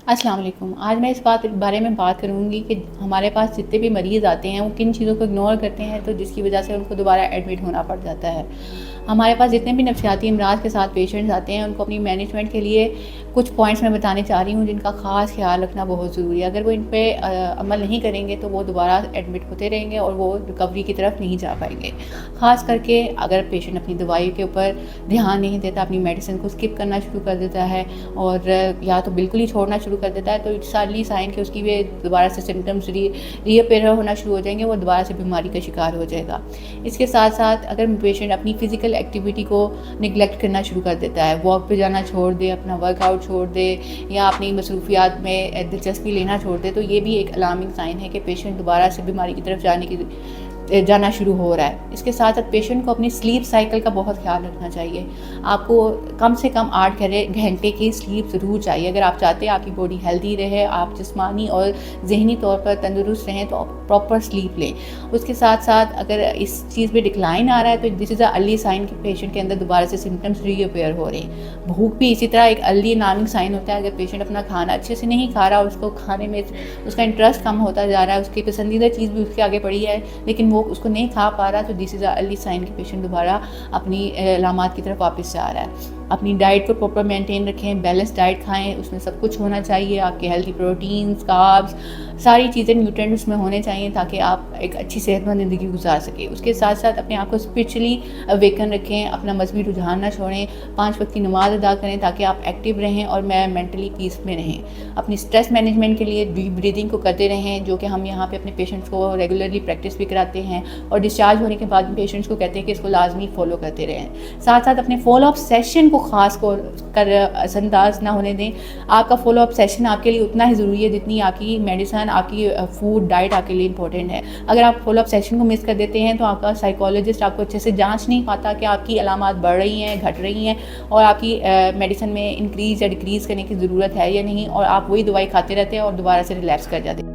अस्सलाम वालेकुम। आज मैं इस बारे में बात करूँगी कि हमारे पास जितने भी मरीज़ आते हैं वो किन चीज़ों को इग्नोर करते हैं तो जिसकी वजह से उनको दोबारा एडमिट होना पड़ जाता है। हमारे पास जितने भी नफ़सियाती अमराज़ के साथ पेशेंट्स आते हैं उनको अपनी मैनेजमेंट के लिए कुछ पॉइंट्स मैं बताने चाह रही हूँ जिनका ख़ास ख़्याल रखना बहुत ज़रूरी है। अगर वो इन पे अमल नहीं करेंगे तो वो दोबारा एडमिट होते रहेंगे और वो रिकवरी की तरफ नहीं जा पाएँगे। ख़ास करके अगर पेशेंट अपनी दवाई के ऊपर ध्यान नहीं देता, अपनी मेडिसिन को स्किप करना शुरू कर देता है और या तो बिल्कुल ही छोड़ना शुरू कर देता है, तो इट्स अर्ली साइन कि उसकी वे दोबारा से सिम्टम्स रीअपेयर होना शुरू हो जाएंगे, वो दोबारा से बीमारी का शिकार हो जाएगा। इसके साथ साथ अगर पेशेंट अपनी फ़िज़िकल एक्टिविटी को निगलेक्ट करना शुरू कर देता है, वॉक पे जाना छोड़ दे, अपना वर्कआउट छोड़ दे या अपनी मसरूफियात में दिलचस्पी लेना छोड़ दे, तो ये भी एक अलार्मिंग साइन है कि पेशेंट दोबारा से बीमारी की तरफ जाना शुरू हो रहा है। इसके साथ साथ पेशेंट को अपनी स्लीप साइकिल का बहुत ख्याल रखना चाहिए। आपको कम से कम 8 घंटे की स्लीप ज़रूर चाहिए। अगर आप चाहते हैं आपकी बॉडी हेल्दी रहे, आप जिस्मानी और ज़हनी तौर पर तंदुरुस्त रहें, तो प्रॉपर स्लीप लें। उसके साथ साथ अगर इस चीज़ में डिक्लाइन आ रहा है तो this is a early sign कि पेशेंट के अंदर दोबारा से सिम्टम्स रीअपेयर हो रहे हैं। भूख भी इसी तरह एक अर्ली अलार्मिंग साइन होता है। अगर पेशेंट अपना खाना अच्छे से नहीं खा रहा, उसको खाने में उसका इंटरेस्ट कम होता जा रहा है, उसकी पसंदीदा चीज़ भी उसके आगे पड़ी है लेकिन वो उसको नहीं खा पा रहा, तो this is a early sign कि पेशेंट दोबारा अपनी अलामात की तरफ वापस जा रहा है। अपनी डाइट को प्रॉपर मेंटेन रखें, बैलेंस डाइट खाएं, उसमें सब कुछ होना चाहिए। आपके हेल्दी प्रोटीन्स, कार्ब्स, सारी चीज़ें न्यूट्रिएंट उसमें होने चाहिए ताकि आप एक अच्छी सेहतमंद ज़िंदगी गुजार सकें। उसके साथ साथ अपने आप को स्पिरिचुअली अवेकन रखें, अपना मजहबी रुझान ना छोड़ें, 5 वक्त की नमाज़ अदा करें ताकि आप एक्टिव रहें और मेंटली पीस में रहें। अपनी स्ट्रेस मैनेजमेंट के लिए डीप ब्रीदिंग को करते रहें, जो कि हम यहाँ पे अपने पेशेंट्स को रेगुलरली प्रैक्टिस भी कराते हैं और डिस्चार्ज होने के बाद पेशेंट्स को कहते हैं कि इसको लाजमी फॉलो करते रहें। साथ साथ अपने फॉलो अप सेशन को ख़ास कर असरअंदाज ना होने दें। आपका फॉलो अप सेशन आपके लिए उतना ही ज़रूरी है जितनी आपकी मेडिसन, आपकी फूड डाइट आपके लिए इंपॉर्टेंट है। अगर आप फॉलो अप सेशन को मिस कर देते हैं तो आपका साइकोलॉजिस्ट आपको अच्छे से जांच नहीं पाता कि आपकी अलामात बढ़ रही हैं, घट रही हैं और आपकी मेडिसिन में इंक्रीज़ या डिक्रीज़ करने की ज़रूरत है या नहीं, और आप वही दवाई खाते रहते हैं और दोबारा से रिलैप्स कर जाते हैं।